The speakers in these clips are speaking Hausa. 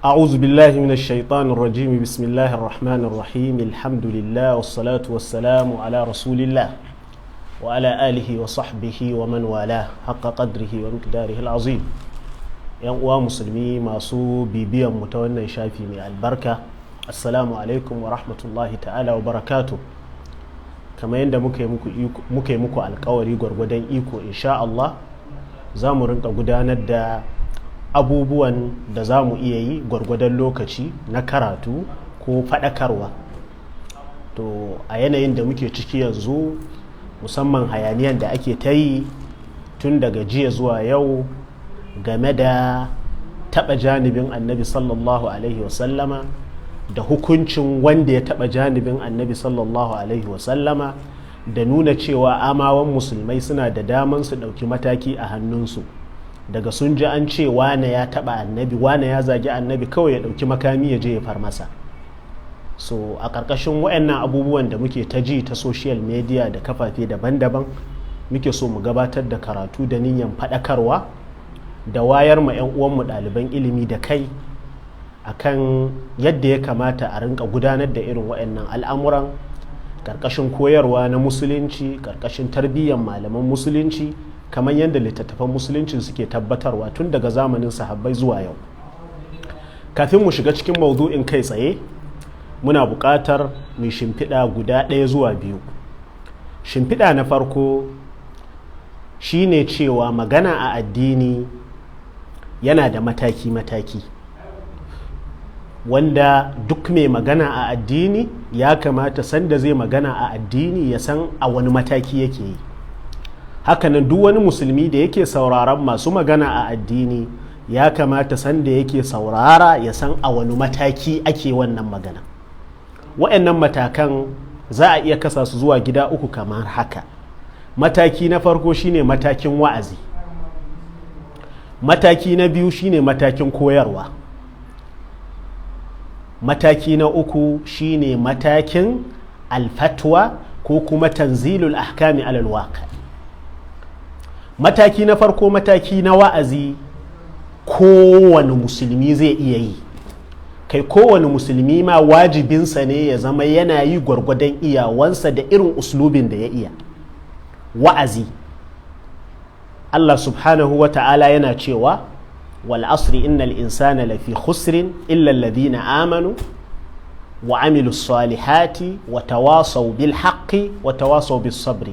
أعوذ بالله من الشيطان الرجيم بسم الله الرحمن الرحيم الحمد لله والصلاة والسلام على رسول الله وعلى آله وصحبه ومن والاه حق قدره ومقداره العظيم yan uwa musulmi masu bibiyan mu ta wannan shafi mai albarka, assalamu alaikum wa rahmatullahi ta'ala wa barakatuh. Kamar yadda muka yi muku alkawari gwargwadon iko, insha Allah za mu rinka gudanar da abubuwan da za mu iya yi gwargwadon lokaci na karatu ko faɗakarwa. To a yanayin da muke ciki yanzu, musamman hayaniyan da ake ta yi tun daga jiya zuwa yau game da taɓa janibin annabi sallallahu alaihi wasallama da hukuncin wanda ya taɓa janibin annabi sallallahu alaihi wasallama, da nuna cewa amawan musulmai suna da daman su ɗauki mataki a hannunsu daga sun ji an ce wane ya taɓa annabi, wane ya zagi annabi, kawai ya ɗauki makami ya je ya far masa. So a ƙarƙashin waɗannan abubuwan da muke ta ji ta social media da kafafe daban-daban, muke so mu gabatar da karatu da niyyar faɗakarwa da wayar ma 'yan uwanmu ɗaliban ilimi da kai akan yadda ya kamata a rinka gudanar da irin waɗannan al'amuran ƙarƙashin koyarwa na musulunci, ƙarƙashin tarbiyyar malaman musulunci, kamar yadda littattafan musulunci suke tabbatarwa tun daga zamanin sahabbai zuwa yau. Kafin mu shiga cikin maudu'in kai tsaye, muna buƙatar mu shimfiɗa guda ɗaya zuwa biyu. Shimfiɗa na farko shine cewa magana a addini yana da mataki-mataki, wanda duk mai magana a addini ya kamata sanda zai magana a addini ya san a wani mataki yake yi. Hakanan duk wani musulmi da yake sauraron masu magana a addini ya kamata sanda yake saurara ya san a wani mataki ake wannan magana. Wa'annan matakan za a iya kasa su zuwa gida uku kamar haka. Mataki na farko shine matakin wa'azi, mataki na biyu shine matakin koyarwa, mataki na uku shine matakin alfatwa ko kuma tanzilul ahkami alal waqi. Mataki na farko, mataki na wa'azi, kowane musulmi zai iya yi, kai kowane musulmi ma wajibinsa ne ya zama yana yi gwargwadon iyawansa da irin uslubin da ya iya. Wa'azi, Allah subhanahu wa ta'ala yana cewa wal asri innal insana lafi khusrin illa alladhina amanu wa amilu salihati wa tawasaw bil haqqi wa tawasaw bis sabri.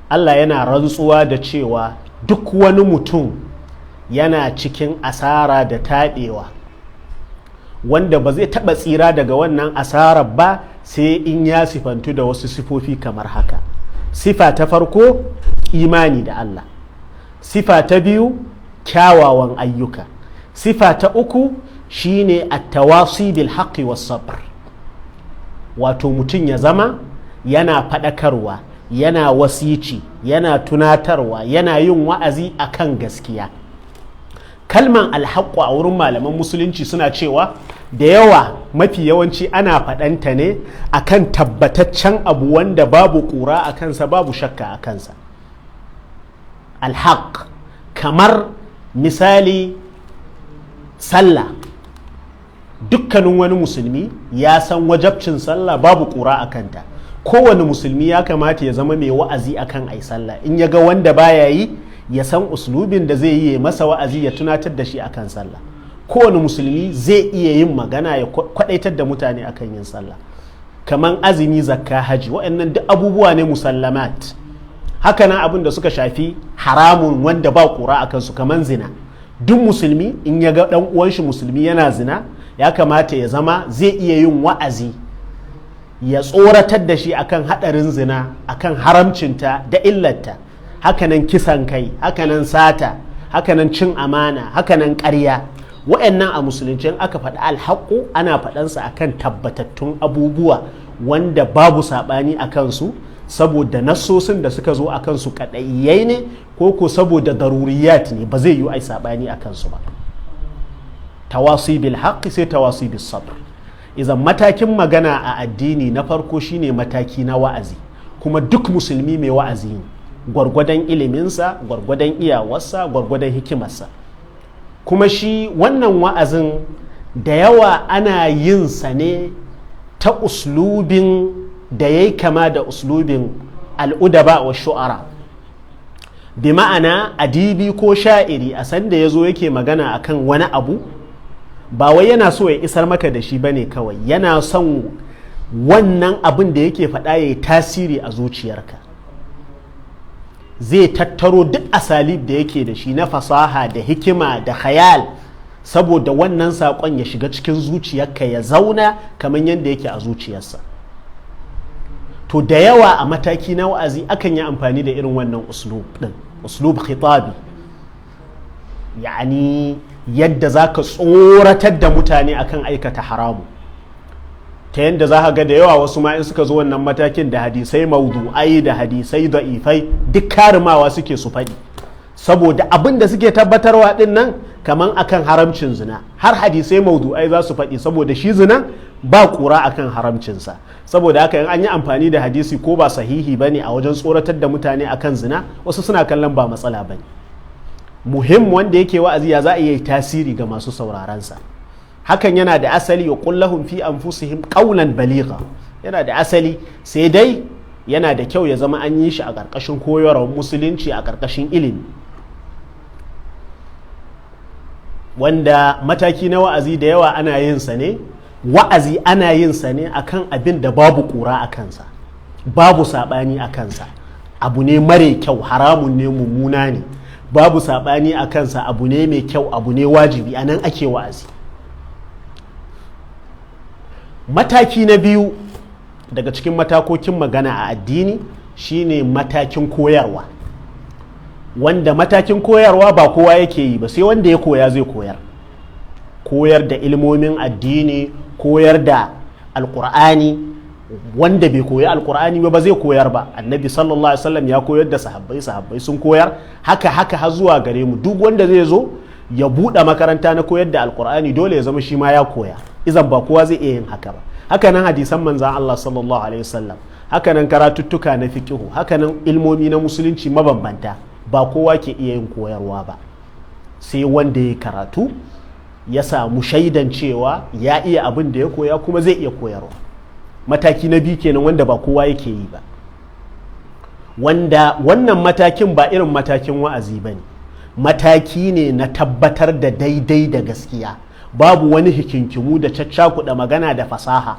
Allah yana rantsuwa da cewa duk wani mutum yana cikin asara da taɓewa, wanda ba zai taɓa tsira daga wannan asarar ba sai in ya sifantu da wasu sifofi kamar haka. Sifa ta farko, imani da Allah. Sifa ta biyu, kyawawan ayyuka. Sifa ta uku shine at-tawasi bil haqqi was sabr, wato mutum ya zama yana faɗakarwa, yana wasici, yana tunatarwa, yana yin wa'azi akan gaskiya. Kalman alhaqqu a wurin malaman musulunci suna cewa da yawa, mafi yawanci ana faɗanta ne akan tabbataccen abu wanda babu ƙura a kansa, babu shakka a kansa. Alhaq, kamar misali sallah, dukkanin wani musulmi ya san wajabcin sallah, babu ƙura a kanta. Kowane musulmi ya kamata ya zama mai wa'azi akan ai sallah, in ya ga wanda baya yi ya san uslubin da zai yi masa wa'azi ya tunatar da shi akan sallah. Kowane musulmi zai iya yin magana ya kwadaitar da mutane akan yin sallah, kaman azumi, zakka, haji, waɗannan duk abubuwa ne musallamat. Hakanan abin da suka shafi haramun wanda ba ƙura a kansu, kaman zina. Duk musulmi in ya ga ɗan uwan shi musulmi yana zina, ya kamata ya zama zai iya yin wa'azi ya tsoratar da shi akan haɗarin zina, akan haramcinta da illarta. Hakanan kisan kai, hakanan sata, hakanan cin amana, hakanan ƙarya. Wa'annan a musulunci aka faɗi alhaƙu ana faɗansa akan tabbatattun abubuwa wanda babu saɓani a kansu, saboda nassosin da suka zo a kansu kaɗaiyai ne ko saboda daruriyat ne, ba zai yi ai saɓani a kansu ba. Tawasi bil haqqi sai tawasi bis sabr. Idan matakin magana a addini na farko shine mataki na wa'azi, kuma duk musulmi mai wa'azi ne, gwargwadon iliminsa, gwargwadon iyawarsa, gwargwadon hikimarsa. Kuma shi wannan wa'azin da yawa ana yin sa ne ta uslubin da ya yi kama da uslubin al'udaba wa shu'ara, bi ma'ana adibi ko sha'iri a sanda ya zo yake magana akan wani abu ba wai yana so ya isar maka da shi bane kawai, yana son wannan abin da yake faɗa ya yi tasiri a zuciyarka. Zai tattaro duk asalib da yake da shi na fasaha da hikima da khayal saboda wannan saƙon ya shiga cikin zuciyarka ya zauna kamar yadda yake a zuciyarsa. To da yawa a mataki na wa'azi akan yi amfani da irin wannan uslub ɗin, uslub khitabi, yani yadda za ka tsoratar da mutane akan aikata haramu, ta yadda za ka ga da yawa wasu ma in suka zo wannan matakin da hadisai maudu'ai da hadisai da'ifai duk karimawa suke su faɗi, saboda abin da suke tabbatarwa ɗin nan kaman akan haramcin zina, har hadisai maudu'ai za su faɗi saboda shi zina ba ƙura akan haramcinsa. Saboda haka in an yi amfani da hadisi ko ba sahihi ba ne a wajen tsoratar da mutane akan zina, wasu suna kallon ba matsala ba ne. Muhim wanda yake wa'azi ya za a yi tasiri ga masu saurarensa. Hakan yana da asali ya kullahum fi anfusihim qawlan baligha, yana da asali, sai dai yana da kyau ya zama an yi shi a ƙarƙashin koyarwar musulunci, a ƙarƙashin ilimi, wanda mataki na wa'azi da yawa ana yin sa ne, wa'azi ana yin sa ne akan abin da babu ƙura a kansa, babu saɓani a kansa, abu ne mare kyau, haramun ne, mummuna ne, babu saɓani a kansa, abu ne mai kyau, abu ne wajibi, a nan ake wa'azi. Mataki na biyu daga cikin matakokin magana a addini shine matakin koyarwa, wanda matakin koyarwa ba kowa yake yi ba, sai wanda ya koya zai koyar da ilmomin addini, koyar da alkur'ani. Wanda bai koyi alkur'ani ba zai koyar ba. Annabi sallallahu alaihi wasallam ya koyar da sahabbai sun koyar, haka har zuwa gare mu. Duk wanda zai zo ya buɗe makaranta na koyar da alkur'ani dole ya zama shi ma ya koya, izan ba kowa zai iya yin haka ba. Hakanan hadisan manzan Allah sallallahu alaihi wasallam, hakanan karatuttuka na fiqhu, hakanan ilmomi na musulunci mabambanta, ba kowa ke iya yin koyarwa ba, sai wanda ya karatu ya samu shaidan cewa ya iya abin da ya koya kuma zai iya koyarwa. Mataki na biyu kenan wanda ba kowa yake yi ba, wanda wannan matakin ba irin matakin wa'azi ba ne, mataki ne na tabbatar da daidai da gaskiya. Babu wani hikinkimu da caccakuɗa magana da fasaha,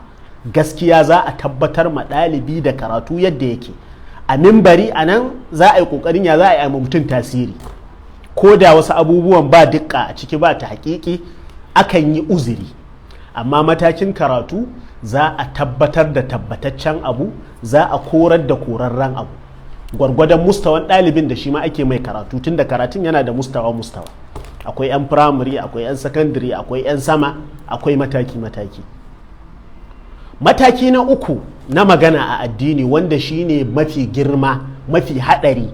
gaskiya za a tabbatar ma ɗalibi da karatu yadda yake. A mimbari a nan za a yi ƙoƙarin ya za a yi mutum tasiri, ko da wasu abubuwan ba dukka a ciki, ba ta haƙiƙi, akan yi uzuri. Amma matakin karatu za a tabbatar da tabbataccen abu, za a korar da korarren abu, gwargwadon mustawan ɗalibin da shi ma ake mai karatu, tun da karatun yana da mustawa. Akwai 'yan firamare, akwai 'yan sakandare, akwai 'yan sama, akwai mataki-mataki. Mataki na uku na magana a addini, wanda shine mafi girma, mafi haɗari,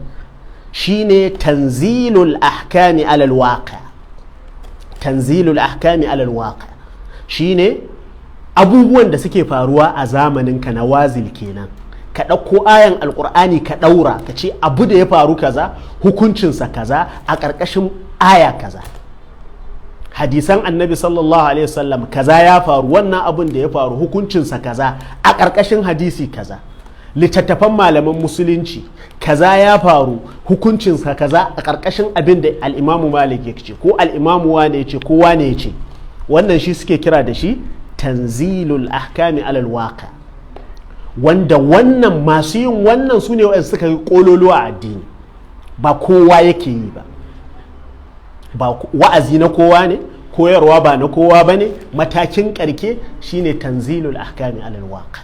shine tanzilul ahkami alal waqi'. Tanzilul ahkami alal waqi' shine abubuwan da suke faruwa a zamanin ka na wazil kenan. Ka ɗauko ayan alƙur'ani ka ɗaura, ka ce abu da ya faru kaza, hukuncinsa kaza a ƙarƙashin aya kaza. Hadisan annabi sallallahu alaihi wasallam kaza ya faru, wannan abin da ya faru hukuncinsa kaza a ƙarƙashin hadisi kaza. Littattafan malaman musulunci kaza ya faru, hukuncinsa kaza a ƙarƙashin abin da al'imamu Malik ya ce, ko al'imamu wane ya ce, ko wane ya ce. Wannan shi suke kira da shi tanzilul ahkami alal waqi', wanda wannan masu yin wannan su ne waɗanda suka yi ƙololuwa a addini, ba kowa yake yi ba. Ba wa'azi na kowa ne, koyarwa ba na kowa ba ne. Matakin ƙarke shine tanzilul ahkami alal waqi',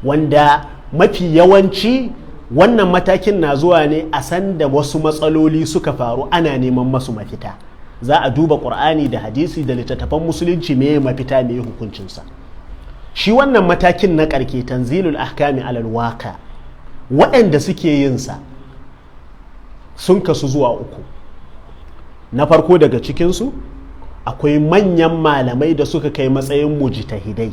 wanda mafi yawanci wannan matakin na zuwa ne a sanda wasu matsaloli suka faru, ana neman masu mafita. Za a duba ƙur'ani da hadisi da littattafan musulunci me mafita, me hukuncinsa. Shi wannan matakin na ƙarke tanzilul ahkami alal waqi', waɗanda suke yin sa sun kasu zuwa uku. Na farko daga cikinsu akwai manyan malamai da suka kai matsayin mujtahidai,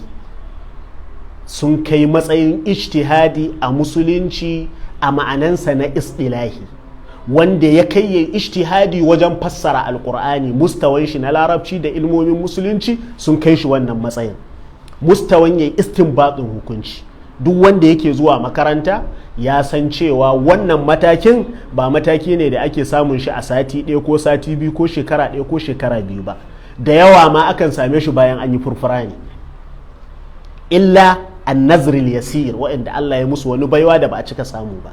sun kai matsayin ijtihadi a musulunci a ma'anansa na istilahi, wanda ya kai ya ijtihadi wajen fassara alkur'ani. Mustawan shi na larabci da ilmomin musulunci sun kai shi wannan matsayin. Mustawan ya istinbatin hukunci. Duk wanda yake zuwa makaranta ya san cewa wannan matakin ba mataki ne da ake samun shi a sati ɗaya ko sati biyu ko shekara ɗaya ko shekara biyu ba. Da yawa ma akan same shi bayan an yi furfura ne. Illa an nazril yasir, waɗanda Allah ya musu wani baiwa da ba a cika samu ba.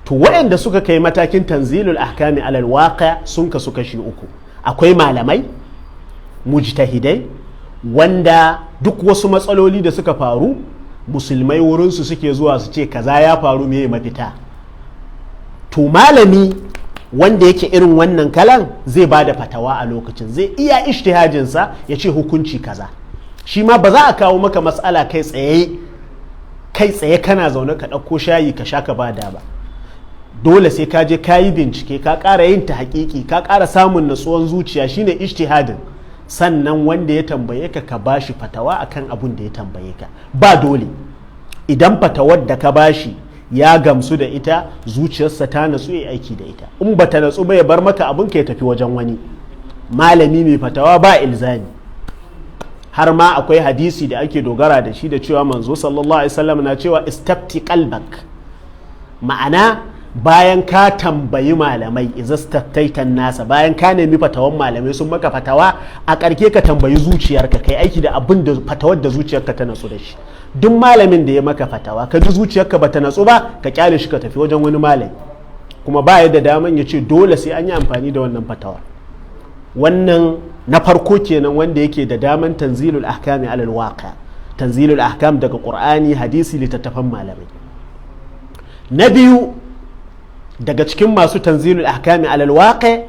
To waɗanda suka kai matakin tanzilul ahkami alal waqi' sun kasu kashi uku. Akwai malamai mujtahidai wanda duk wasu matsaloli da suka faru musulmai wurinsu suke zuwa su ce kaza ya faru me mafita. To malami wanda yake irin wannan kalan zai ba da fatawa a lokacin, zai iya ijtihadinsa ya ce hukunci kaza. Shi ma ba za a kawo maka matsala kai tsaye kana zaune ka ɗauko shayi ka sha ka bada ba. Dole sai ka je ka yi bincike, ka ƙara yin ta haƙiƙi, ka ƙara samun natsuwan zuciya, shine ijtihadin. Sannan wanda ya tambaye ka bashi fatawa akan abun da ya tambaye ka. Ba dole, idan fatawar da ka bashi ya gamsu da ita, zuciyarsa ta natsu ya aiki da ita. In ba ta natsu ba ya bar maka abun ka ya tafi wajen wani malami mai fatawa, ba ilzami. Har ma akwai hadisi da ake dogara da shi da cewa manzo sallallahu alaihi wasallam na cewa istafti qalbak, ma'ana bayan ka tambayi malamai, izastafaitan nasa, bayan ka nemi fatawan malamai sun maka fatawa, a ƙarke ka tambayi zuciyarka, kai aiki da abin da fatawar da zuciyarka ta natsu da shi. Duk malamin da ya maka fatawa ka ji zuciyarka ba ta natsu ba, ka kyale shi ka tafi wajen wani malami, kuma ba ya da daman ya ce dole sai an yi amfani da wannan fatawa. Wannan na farko kenan wanda yake da daman tanzilul ahkami alal waqi', tanzilul ahkam daga qur'ani, hadisi, littattafan malamai. Na biyu daga cikin masu tanzilul ahkami alal waqi'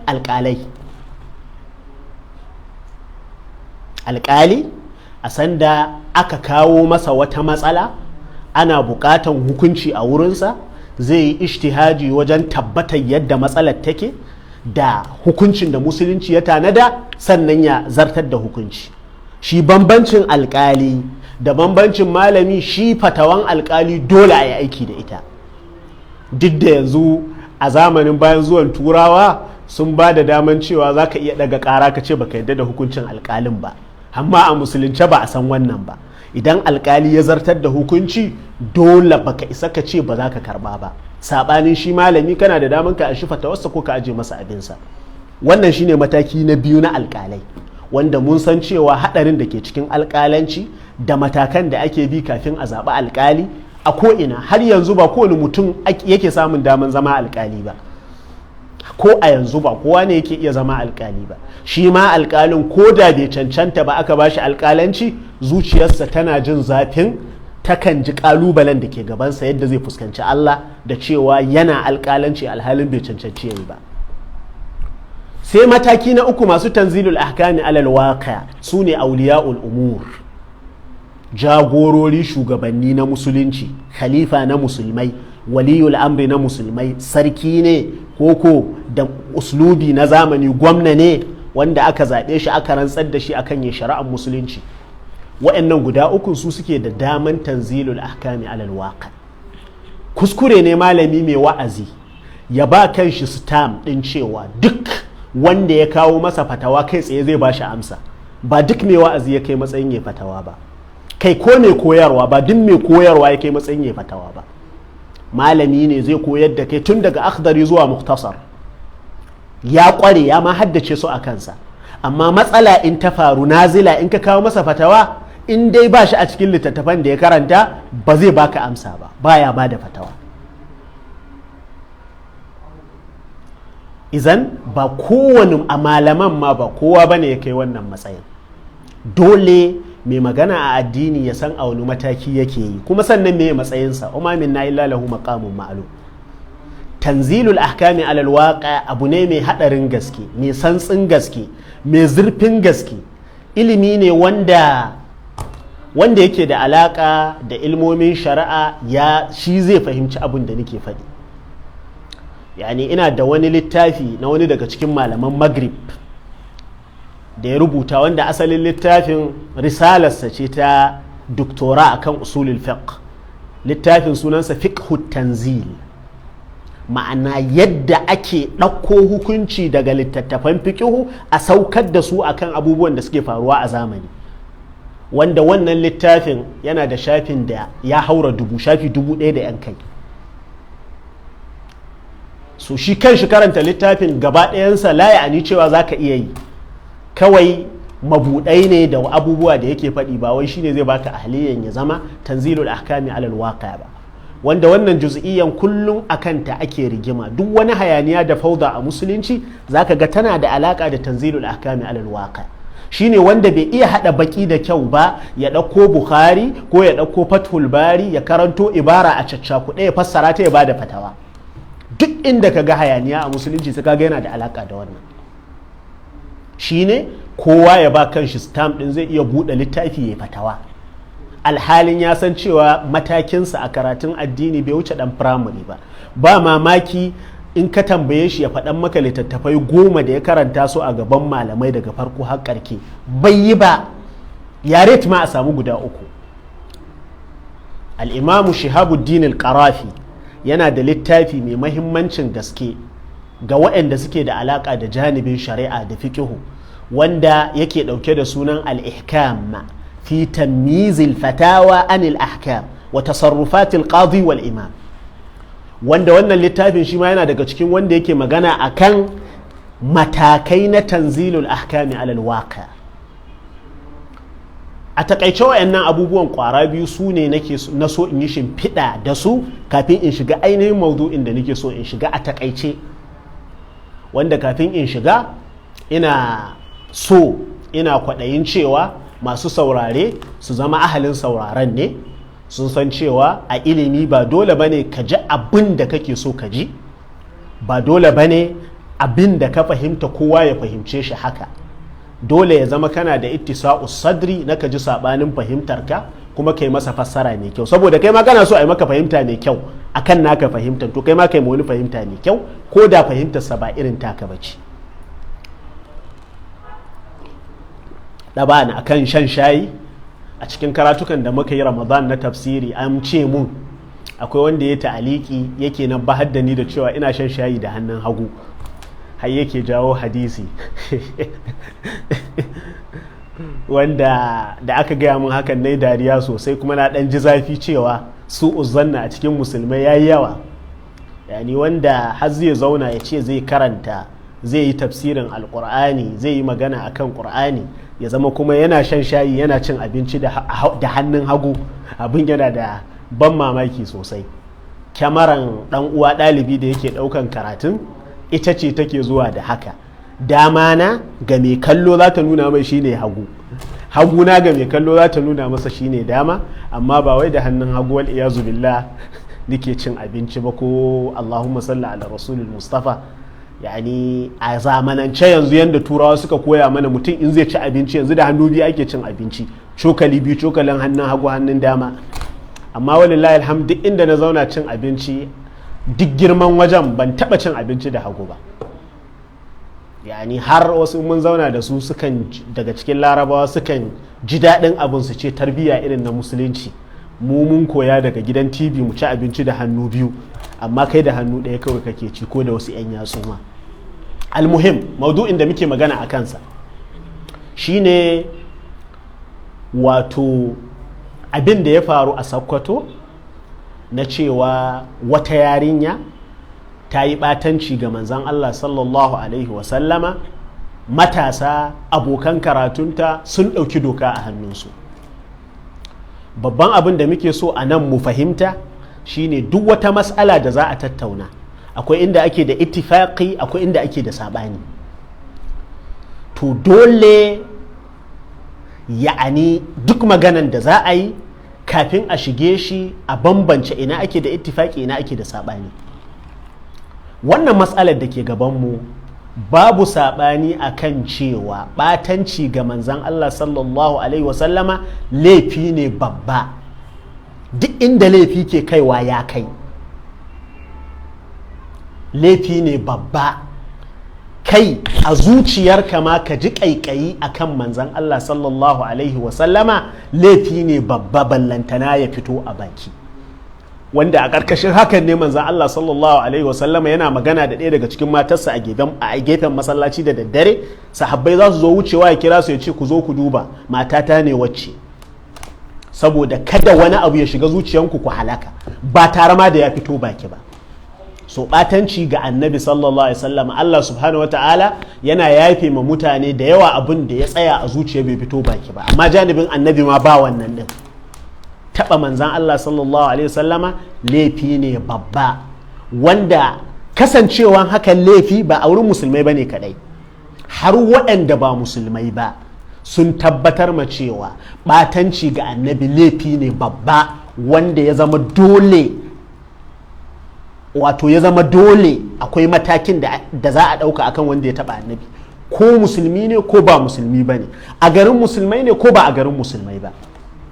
alƙali a sanda aka kawo masa wata matsala ana buƙatan hukunci a wurinsa, zai yi ijtihadi wajen tabbatar yadda matsalar take da hukuncin da musulunci ya tanada, sannan ya zartar da hukunci. Shi bambancin alƙali da bambancin malami, shi fatawan alƙali dole a yi aiki da ita. Duk da yanzu a zamanin bayan zuwan turawa sun ba da daman cewa za ka iya daga ƙara ka ce baka yadda da hukuncin alƙalin ba, amma a musulunce ba a san wannan ba. Idan alƙali ya zartar da hukunci dole baka isa ka ce ba za ka karba ba. Saɓanin shi malami kana da daman ka ashi fatawarsa ko ka aje masa abinsa. Wannan shine mataki na biyu na alƙalai, wanda mun san cewa haɗarin da ke cikin alƙalanci da matakan da ake bi kafin a zaɓi alƙali a ko'ina. Har yanzu ba kowane mutum yake samun daman zama alƙali ba, ko a yanzu ba kowa ne yake iya zama alƙali ba. Shi ma alƙalin ko da bai cancanta ba aka bashi alƙalanci, zuciyarsa tana jin zafin, takan ji ƙalubalen da ke gabansa yadda zai fuskanci Allah da cewa yana alƙalanci alhalin bai cancanci yayi ba. Sai mataki na uku masu tanzilul ahkami alal waqi' su ne auliya'ul umur, jagorori, shugabanni na musulunci, khalifa na musulmai, waliyul amri na musulmai, sarki ne koko da uslubi na zamani, gwamna ne wanda aka zaɓe shi aka rantsar da shi akan yin shari'ar musulunci. Wa'annan guda uku su suke da daman tanzilul ahkami alal waqi'. Kuskure ne malami mai wa'azi ya ba kanshi stamp din cewa duk wanda ya kawo masa fatawa kai tsaye zai ba shi amsa. Ba duk mai wa'azi ya kai matsayin ya fatawa ba, kai ko mai koyarwa ba duk mai koyarwa ya kai matsayin ya fatawa ba. Malami ne zai koyar da kai tun daga akhdari zuwa muktasar, ya kware ya ma haddace su a kansa, amma matsala in ta faru nazila in ka kawo masa fatawa, in dai ba shi a cikin littattafan da ya karanta ba zai baka amsa ba, baya ba da fatawa. Izan ba kowane a malaman ma ba kowa bane ya kai wannan matsayin. Dole mai magana a addini ya san a wani mataki yake yi, kuma sannan me matsayinsa. Umma minna illa lahu maqamun ma'lum. Tanzilul ahkami alal waqi' abu ne mai hadarin gaske, mai santsin gaske, mai zurfin gaske. Ilimi ne wanda yake da alaka da ilmomin shari'a, shi zai fahimci abin da nake faɗi. Yani ina da wani littafi na wani daga cikin malaman Maghrib da ya rubuta, wanda asalin littafin risalarsa ce ta doktora akan usulul fiqh. Littafin sunansa fiqhut tanzil, ma'ana yadda ake ɗauko hukunci daga littattafan fiƙihu a saukar da su akan abubuwan da suke faruwa a zamani, wanda wannan littafin yana da shafin da ya haura shafi 1000 da 'yan kai. so shi kan shi karanta littafin gaba ɗayansa la ya'ani cewa za ka iya yi, kawai mabuɗai ne da abubuwa da yake faɗi, ba wai shine zai baka ahliyan ya zama tanzilul ahkami alal waqi' ba, wanda wannan juz'iyyan kullum akan ta ake rigima. Duk wani hayaniya da fauda a musulunci zaka ga tana da alaka da tanzilul ahkami alal waqi'. Shine wanda bai iya hada baki da kyau ba ya dauko Bukhari ko ya dauko Fathul Bari ya karanto ibara a caccakuɗe ya fassara ta ya bada fatawa. Duk inda kaga hayaniya a musulunci sai kaga yana da alaka da wannan. Shine kowa ya ba kanshi stamp din zai iya buɗe littafi ya fatawa, alhalin ya san cewa matakinsa a karatun addini bai wuce dan firamare ba. Ba mamaki in ka tambaye shi ya faɗan maka littattafai 10 da ya karanta su a gaban malamai daga farko har ƙarke, bai yi ba, yare ma a samu guda 3. Al'imamu Shihabuddin al-Qarafi yana da littafi mai mahimmancin gaske ga waɗanda suke da alaƙa da janibin shari'a da fiƙihu, wanda yake ɗauke da sunan al-ihkam fi tamyizil fatawa anil ahkam wa tasarrufatil qadi wal imam, wanda wannan littafin shi ma yana daga cikin wanda yake magana akan matakai na tanzilul ahkami alal waqi'. A takaice wayannan abubuwan kwara biyu su ne na so in yi shimfiɗa da su kafin in shiga ainihin maudu'in da nake so in shiga a takaice, wanda kafin in shiga ina kwaɗayin cewa masu saurare su zama ahalin sauraren ne, sun san cewa a ilimi ba dole bane ka ji abin da kake so ka ji, ba dole bane abin da ka fahimta kowa ya fahimce shi haka. Dole ya zama kana da ittisa'us sadri na ka ji sabanin fahimtarka kuma kai masa fassara mai kyau, saboda kai ma kana so a yi maka fahimta mai kyau akan naka fahimtar, to kai ma kai ma wani fahimta mai kyau ko da fahimtarsa ba irin taka bace. ɗaba'an akan shan shayi a cikin karatukan da muka yi Ramadan na tafsiri, an ce mun akwai wanda ya ta'aliki yake nan bahar da ni da cewa ina shan shayi da hannun hagu, har yake jawo hadisi wanda da aka gaya mun hakan na dariya sosai, kuma na ɗan ji zafi cewa su uzanna a cikin musulmai yayi yawa. Yani wanda har zai zauna ya ce zai karanta, zai yi tafsirin alƙur'ani, zai yi magana akan ƙur'ani, ya zama kuma yana shan shayi yana cin abinci da hannun hagu, abin yana da ban mamaki sosai. Kyamaran dan uwa ɗalibi da yake ɗaukan karatun ita ce take zuwa da haka, dama na ga mai kallo za ta nuna mai shine hagu, hagu na ga mai kallo za ta nuna masa shine dama, amma ba wai da hannun hagu wal iyazu billah nake cin abinci ba, ko Allahumma salli ala rasulil mustafa. Yani a zamanance yanzu yadda turawa suka koya mana, mutum in zai ci abinci yanzu da hannu biyu ake cin abinci, cokali biyu, cokalin hannun hagu hannun dama. Amma walillahi alhamd, duk inda na zauna cin abinci, duk girman wajen ban taba cin abinci da hagu ba. Yani har wasu mun zauna da su sukan, daga cikin larabawa sukan ji daɗin abin, su ce tarbiyya irin na musulunci, mu mun koya daga gidan TV mu ci abinci da hannu biyu, amma kai da hannu ɗaya kawai kake ci, ko da wasu 'yan yatsu ma. Almuhim, maudu'in da muke magana a kansa shine wato abin da ya faru a Sokoto na cewa wata yarinya ta yi ɓatanci ga manzan Allah sallallahu alaihi wasallama, matasa abokan karatunta sun ɗauki doka a hannunsu. Babban abin da muke so a nan mu fahimta shine duk wata mas'ala da za a tattauna, akwai inda ake da ittifaqi, akwai inda ake da sabani. To dole ya'ani duk maganan da za a yi kafin a shige shi a bambance ina ake da ittifaqi ina ake da sabani. Wannan mas'alar da ke gabanmu babu sabani akan cewa batanci ga manzan Allah sallallahu alaihi wasallama laifi ne babba, duk inda laifi ke kaiwa ya kai, laifi ne babba. Kai a zuciyarka ma ka ji ƙaiƙayi akan manzan Allah sallallahu alaihi wasallama laifi ne babba, ballantana ya fito a baki. wanda a ƙarƙashin hakan ne manzan Allah sallallahu alaihi wasallama yana magana da ɗaya daga cikin matarsa a gefen masallaci da daddare, sahabbai za su zo wucewa ya kira su ya ce ku zo ku duba matata ne wacce, saboda kada wani abu ya shiga zuciyanku ku halaka ba tare ma da ya fito baki ba. So ɓatanci ga annabi sallallahu alaihi wasallama Allah subhanahu wataala yana yafe ma mutane da yawa abin da ya tsaya a zuciya bai fito baki ba, amma janibin annabi ma ba wannan din. Taɓa manzan Allah sallallahu alaihi wasallama laifi ne babba, wanda kasancewan hakan laifi ba a wurin musulmai ba ne kadai, har waɗanda ba musulmai ba sun tabbatar ma cewa ɓatanci ga annabi laifi ne babba, wanda ya zama dole, wato ya zama dole akwai matakin da za a ɗauka akan wanda ya taɓa annabi, ko musulmi ne ko ba musulmi ba ne, a garin musulmai ne ko ba a garin musulmai ba.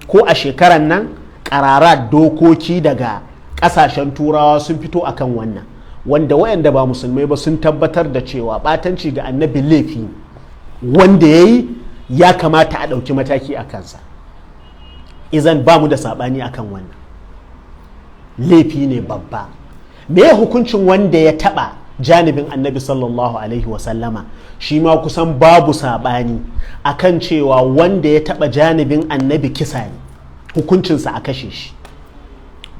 Ko a shekaran nan ƙarara dokoki daga ƙasashen turawa sun fito akan wannan, wanda wayanda ba musulmai ba sun tabbatar da cewa ɓatanci ga annabi laifi wanda ya yi ya kamata a ɗauki mataki a kansa. Izan ba mu da saɓani akan wannan, laifi ne babba. Me hukuncin wanda ya taɓa janibin annabi sallallahu alaihi wasallama? Shi ma kusan babu saɓani akan cewa wanda ya taɓa janibin annabi kisa ne, hukuncinsa a kashe shi,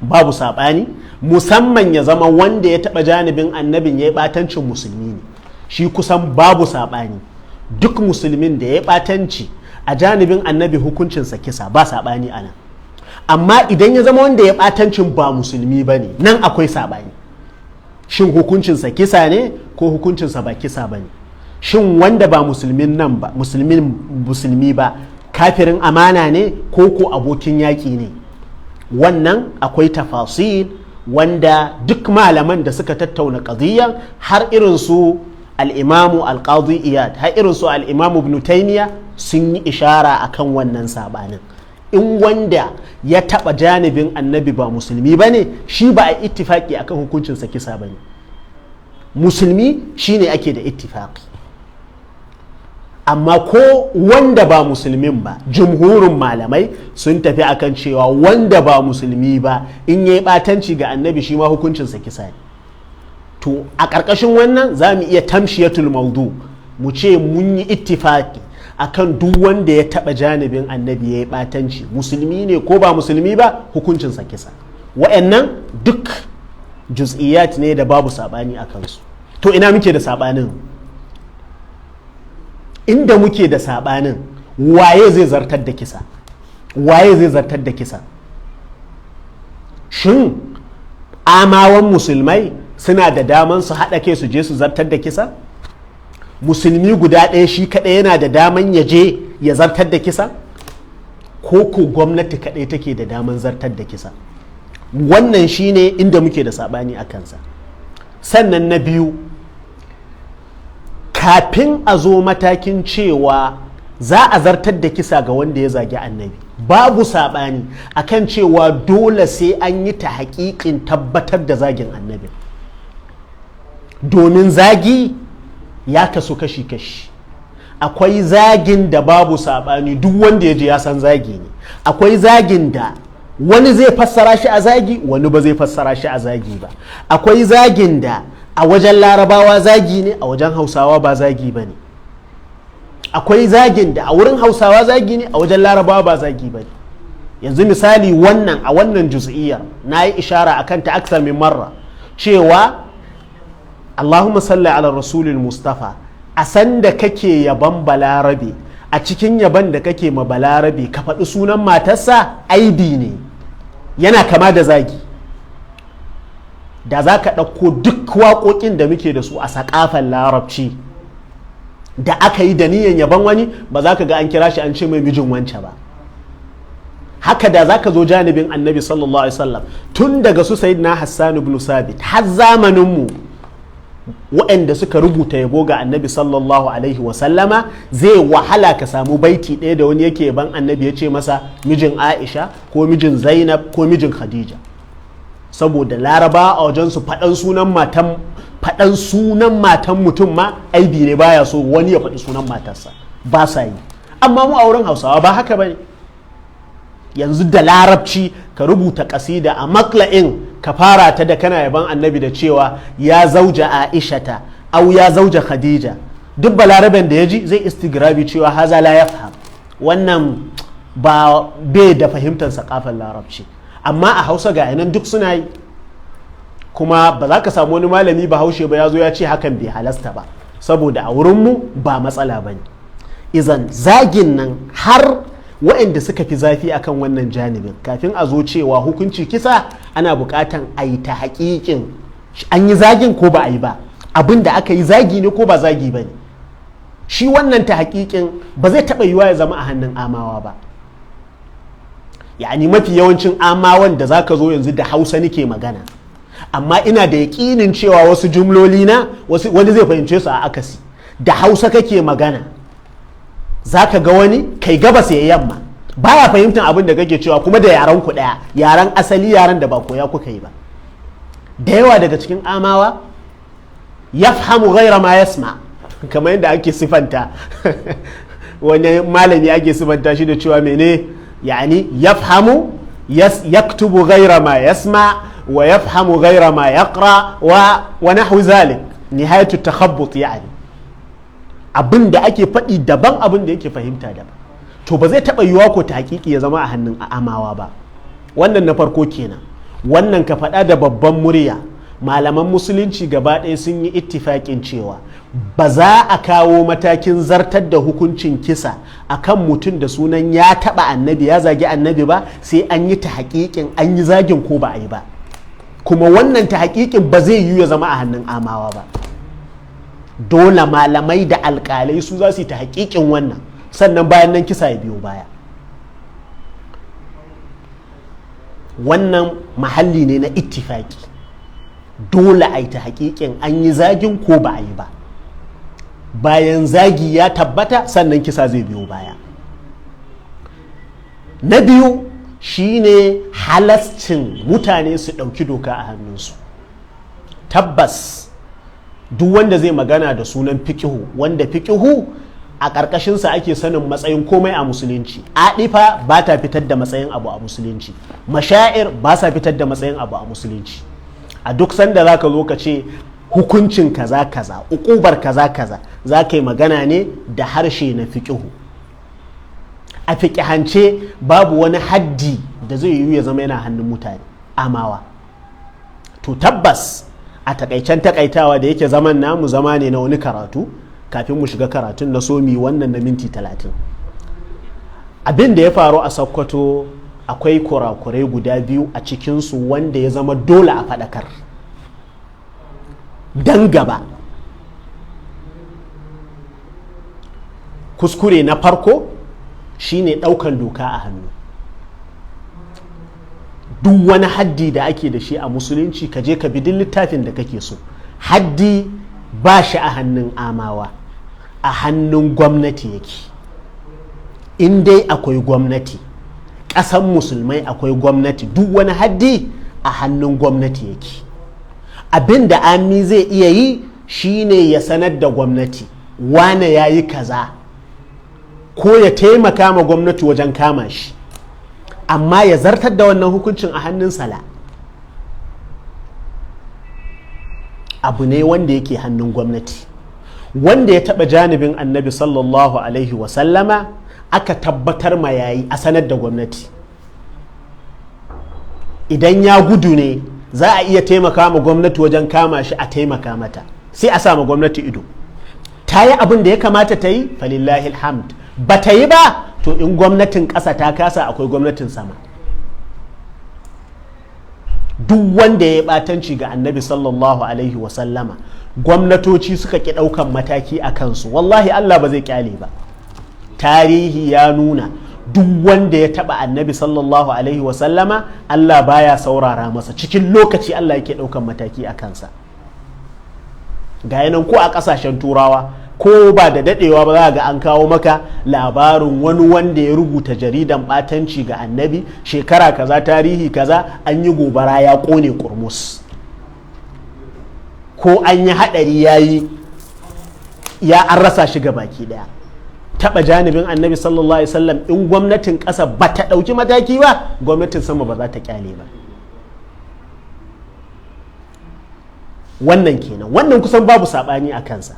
babu saɓani, musamman ya zama wanda ya taɓa janibin annabin ya yi ɓatancin musulmi ne, shi kusan babu saɓani. Duk musulmin da ya yi ɓatanci a janibin annabi hukuncinsa kisa, ba saɓani a nan. Amma idan ya zama wanda ya ɓatancin ba musulmi ba ne, nan akwai saɓani. Shin hukuncinsa kisa ne ko hukuncinsa ba kisa ba ne? Shin wanda ba musulmi ba kafirin amana ne ko ko abokin yaƙi ne? Wannan akwai tafasil wanda duk malaman da suka tattauna ƙadiyya, har irin su al'imamu al-qadi iyad, har irin su al'imamu ibn taymiya sun yi ishara akan wannan sabanin. In wanda ya taɓa janibin annabi ba musulmi ba ne, shi ba a ittifaki akan hukuncinsa kisa ba ne. Musulmi shi ne ake da ittifaki. Amma ko wanda ba musulmin ba, jumhurin malamai sun tafi akan cewa wanda ba musulmi ba in yi ɓatanci ga annabi shi ma hukuncinsa kisa ne. To a ƙarƙashin wannan za mu iya tamshiyatul maudu, mu ce mun yi ittifaki akan duk wanda ya taɓa janibin annabi ya yi ɓatanci, musulmi ne ko ba musulmi ba, hukuncinsa kisa. Wa'annan duk juz'iyat ne da babu saɓani a kansu. To ina muke da saɓanin? Inda muke da saɓanin, waye zai zartar da kisa? Waye zai zartar da kisa? Shin amawan musulmai suna da daman su haɗa kai su je su zartar da kisa? Musulmi guda ɗaya shi kaɗai yana da daman ya je ya zartar da kisa? Ko ko gwamnati kaɗai take da daman zartar da kisa? Wannan shine inda muke da saɓani a kansa. Sannan na biyu, kafin a zo matakin cewa za a zartar da kisa ga wanda ya zagi annabi, babu saɓani akan cewa dole sai an yi ta haƙiƙin tabbatar da zagin annabi, domin zagi ya kasu kashi-kashi. Akwai zagin da babu saɓani, duk wanda ya ji ya san zagi ne. Akwai zagin da wani zai fassara shi a zagi, wani ba zai fassara shi a zagi ba. Akwai zagin da a wajen larabawa zagi ne, a wajen hausawa ba zagi ba ne. Akwai zagin da a wurin hausawa zagi ne, a wajen larabawa ba zagi ba ne. Yanzu misali wannan a wannan juz'iyyar na yi ishara akan ta aksar min marra cewa Allahumma salli ala rasulil Mustafa, a sanda kake yaban balarabe, a cikin yaban da kake ma balarabe ka faɗi sunan matarsa aibi ne, yana kama da zagi. Da za ka ɗauko duk waƙoƙin da muke da su a saƙafan larabci da aka yi da niyan yaban wani, ba za ka ga an kira shi an ce mai mijin wance ba. Haka da za ka zo janibin annabi sallallahu alaihi wasallam, tun daga su sayyidina Hassan ibn Sabit har zamaninmu, waɗanda suka rubuta yabo ga annabi sallallahu alaihi wasallama, zai wahala ka samu baiti ɗaya da wani yake yaban annabi ya ce masa mijin Aisha ko mijin Zainab ko mijin Khadija. Saboda laraba a wajensu faɗan sunan matan mutum ma aibi ne, baya so wani ya faɗi sunan matarsa, ba sa yi. Amma mu a wurin hausawa ba haka bane. Yanzu da larabci ka rubuta ƙasida a makla'in ka fara ta da kana yaban annabi da cewa ya zauja aishata au ya zauja khadija, duk balaraben da ya ji zai istigrabi cewa haza la yafham, wannan ba bai da fahimtar sakafar larabci. Amma a hausa ga yanan duk suna yi, kuma ba za ka samu wani malami bahaushe ba ya zo ya ce hakan bai halasta ba, saboda a wurinmu ba matsala ba ne. Izan zagin nan har waɗanda suka fi zafi akan wannan janibin, kafin a zo cewa hukunci kisa ana buƙatan a yi ta haƙiƙin an yi zagin ko ba a yi ba, abin da aka yi zagi ne ko ba zagi ba ne. Shi wannan ta haƙiƙin ba zai taɓa yiwa ya zama a hannun amawa ba. Yani mafi yawancin amawan da za ka zo yanzu da hausa nake magana, amma ina da yaƙinin cewa wasu jumloli na wani zai fahimce su a akasi. Da hausa kake magana, za ka ga wani kai gabas ya yamma baya fahimtar abin da kake cewa, kuma da yaran ku ɗaya, yaran asali, yaran da ba koya kuka yi ba. Da yawa daga cikin amawa yafhamu ghaira ma yasma, kamar yadda ake sifanta wani malami ake sifanta shi da cewa mene, yani yafhamu yaktubu ghaira ma yasma wa yafhamu ghaira ma yaqra wa nahwu zalik, nihayatu takhabbut, yani abin da ake faɗi daban, abin da yake fahimta daban. To ba zai taɓa yiwa ko ta hakiki ya zama a hannun amawa ba. Wannan na farko kenan. Wannan ka faɗa da babban murya. Malaman musulunci gaba ɗaya sun yi ittifaƙin cewa ba za a kawo matakin zartar da hukuncin kisa akan mutum da sunan ya taɓa annabi, ya zagi annabi ba, sai an yi ta haƙiƙin an yi zagin ko ba a yi ba. Kuma wannan ta haƙiƙin ba zai yiwu ya zama a hannun amawa ba. Dole malamai da alƙalai su za su yi ta haƙiƙin wannan, sannan bayan nan kisa ya biyo baya. Wannan mahalli ne na ittifaki, dole a yi ta haƙiƙin an yi zagin ko ba a yi ba. Bayan zagi ya tabbata sannan kisa zai biyo baya. Na biyu shine halascin mutane su ɗauki doka a hannunsu. Tabbas duk wanda zai magana da sunan fikihu, wanda fikihu a ƙarƙashinsa ake sanin matsayin komai a musulunci. Aɗifa ba ta fitar da matsayin abu a musulunci, mashair ba sa fitar da matsayin abu a musulunci. A duk sanda za ka zo ka ce hukuncin kaza kaza, uƙubar kaza kaza, za ka yi magana ne da harshe na fikihu. A fiƙihance babu wani haddi da zai yiwu ya zama yana hannun mutane amawa. To tabbas a takaicen takaitawa da yake zaman namu zama ne na wani karatu, kafin mu shiga karatun na somi wannan na minti 30. Abin da ya faru a Sokoto akwai kurakurai guda biyu a cikinsu wanda ya zama dole a faɗakar dan gaba. Kuskure na farko shine ɗaukan doka a hannu. Duk wani haddi da ake da shi a musulunci ka je ka bi duk littafin da kake so. Haddi ba shi a hannun amawa, a hannun gwamnati yake. In dai akwai gwamnati, ƙasan musulmai akwai gwamnati, duk wani haddi a hannun gwamnati yake. Abin da ami zai iya yi shine ya sanar da gwamnati wane ya yi kaza, ko ya taimaka ma gwamnati wajen kama shi, amma ya zartar da wannan hukuncin a hannun sala abu ne wanda yake hannun gwamnati. Wanda ya taɓa janibin annabi sallallahu alaihi wasallama aka tabbatar ma yayi, a sanar da gwamnati. Idan ya gudu ne za a iya taimaka ma gwamnati wajen kama shi, a taimaka mata, sai a sa ma gwamnati ido. Ta yi abin da ya kamata ta yi, falillahi alhamd. Ba ta yi ba, to in gwamnatin ƙasa ta kasa, akwai gwamnatin sama. Duk wanda ya ɓatanci ga annabi sallallahu alaihi wasallama, gwamnatoci suka ƙi ɗaukan mataki a kansu, wallahi Allah ba zai ƙyale ba. Tarihi ya nuna duk wanda ya taɓa annabi sallallahu alaihi wasallama, Allah baya saurara masa, cikin lokaci Allah yake ɗaukan mataki a kansa. Ga yanan ko a ƙasashen turawa, ko ba da daɗewa ba za ga an kawo maka labarin wani wanda ya rubuta jaridan ɓatanci ga annabi, shekara kaza, tarihi kaza, an yi gobara ya ƙone ƙurmus, ko an yi haɗari ya an rasa shi ga baki ɗaya. Taɓa janibin annabi sallallahu alaihi wasallam, in gwamnatin ƙasa ba ta ɗauki mataki ba, gwamnatin sama ba za ta ƙyale ba. wannan kenan, wannan kusan babu saɓani a kansa.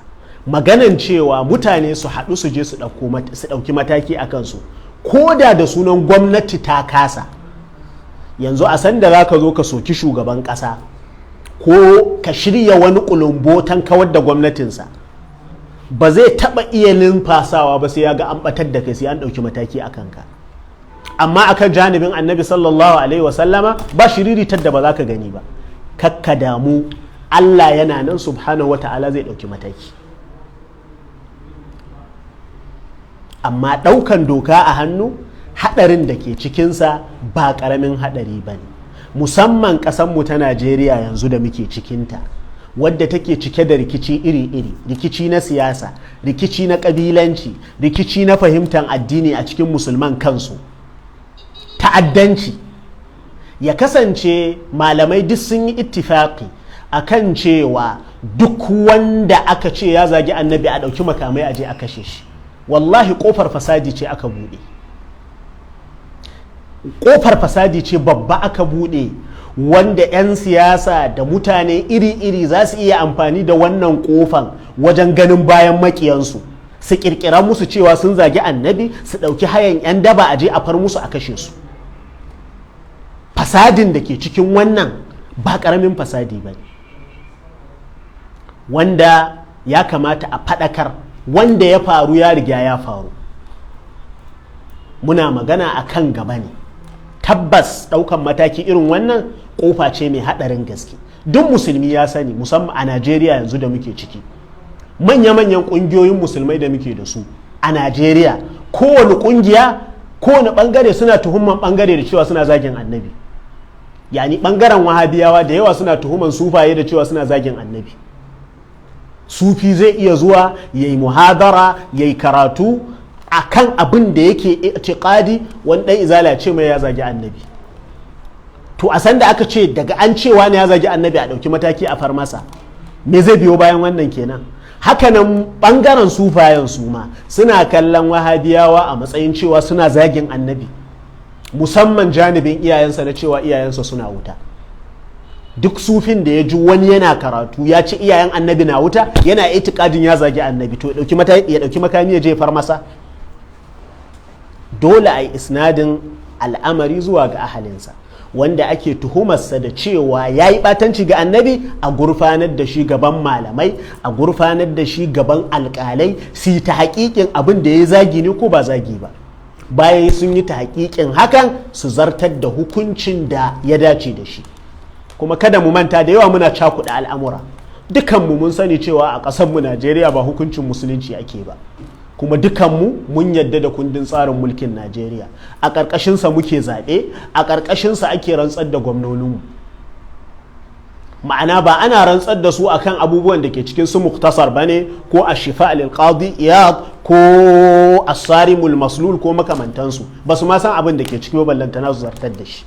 Maganan cewa mutane su haɗu su je su ɗauki mataki a kansu ko da sunan gwamnati ta kasa. Yanzu a sanda za ka zo ka soki shugaban ƙasa ko ka shirya wani ƙulumbotan kawar da gwamnatinsa, ba zai taɓa iya numfasawa ba sai ya ga an ɓatar da kai, sai an ɗauki mataki a kanka. Amma akan janibin annabi sallallahu alaihi wasallama ba shiriritar da ba za ka gani ba. Kakka damu, Allah yana nan subhanahu wa ta'ala zai ɗauki mataki. Amma ɗaukan doka a hannu, haɗarin da ke cikinsa ba ƙaramin haɗari ba ne, musamman ƙasanmu ta Najeriya yanzu da muke cikinta, wadda take cike da rikici iri-iri, rikici na siyasa, rikici na ƙabilanci, rikici na fahimtar addini a cikin musulman kansu, ta'addanci. Ya kasance malamai duk sun yi ittifaqi akan cewa duk wanda aka ce ya zagi annabi a ɗauki makamai a je a kashe shi. Wallahi ƙofar fasadi ce aka buɗe, ƙofar fasadi ce babba aka buɗe, wanda 'yan siyasa da mutane iri-iri za su iya amfani da wannan ƙofan wajen ganin bayan maƙiyansu, su ƙirƙira musu cewa sun zagi annabi, su ɗauki hayan 'yan daba a je a far musu a kashe su. Fasadin da ke cikin wannan ba ƙaramin fasadi ba ne, wanda ya kamata a faɗakar. Wanda ya faru ya riga ya faru, muna magana a kan gaba ne. Tabbas ɗaukan mataki irin wannan ƙofa ce mai haɗarin gaske. Duk musulmi ya sani, musamman a Najeriya yanzu da muke ciki, manya-manyan ƙungiyoyin musulmai da muke da su a Najeriya, kowane ƙungiya, kowane ɓangare suna tuhumman ɓangare da cewa suna zagin annabi. Yani ɓangaren wahabiyawa da yawa suna tuhuman sufaye da cewa suna zagin annabi. Sufi zai iya zuwa ya yi muhadara, ya yi karatu a kan abin da yake itiqadi, wani ɗan izala ce mai ya zagi annabi. To a sanda aka ce daga an cewa ne ya zagi annabi a ɗauki mataki a far masa, me zai biyo bayan wannan kenan? Hakanan ɓangaren sufayen su ma suna kallon wahabiyawa a matsayin cewa suna zagin annabi, musamman janibin iyayensa na cewa iyayensa suna wuta. Duk sufin da ya ji wani yana karatu ya ci iyayen annabi na wuta, yana itikadin ya zagi annabi, to ya ɗauki makami ya je far masa. Dole a yi isnadin al'amari zuwa ga ahalinsa, wanda ake tuhumarsa da cewa ya yi ɓatanci ga annabi, a gurfanar da shi gaban malamai, a gurfanar da shi gaban alƙalai, su yi ta haƙiƙin abin da ya zagi ne ko ba zagi ba. Bayan sun yi ta haƙiƙin hakan, su zartar da hukuncin da ya dace da shi. Kuma kada mu manta, da yawa muna cakuɗa al'amura. Dukanmu mun sani cewa a ƙasarmu Najeriya ba hukuncin musulunci ake ba, kuma dukanmu mun yadda da kundin tsarin mulkin Najeriya. A ƙarƙashinsa muke zaɓe, a ƙarƙashinsa ake rantsar da gwamnoninmu. Ma'ana ba ana rantsar da su akan abubuwan da ke cikin su muktasar bane, ko a shifa al-qadi iyad, ko as-sarimul maslul, ko makamantansu. Ba su ma san abin da ke cikin ballantana su zartar da shi.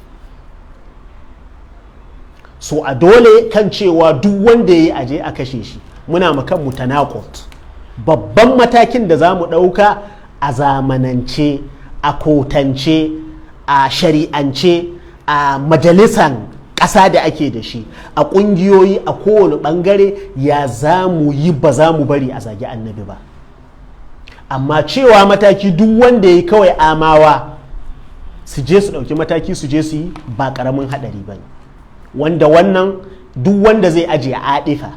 So a dole kan cewa duk wanda ya yi aje a kashe shi, muna makan mutanaqut. Babban matakin da za mu ɗauka a zamanance, a kotance, a shari'ance, a majalisan ƙasa da ake da shi, a ƙungiyoyi, a kowane ɓangare, ya za mu yi, ba za mu bari a zagi annabi ba. Amma cewa mataki duk wanda ya yi kawai amawa su je su ɗauki mataki su je su yi, ba ƙaramin haɗari ba ne. Wanda wannan duk wanda zai ajiye adifa,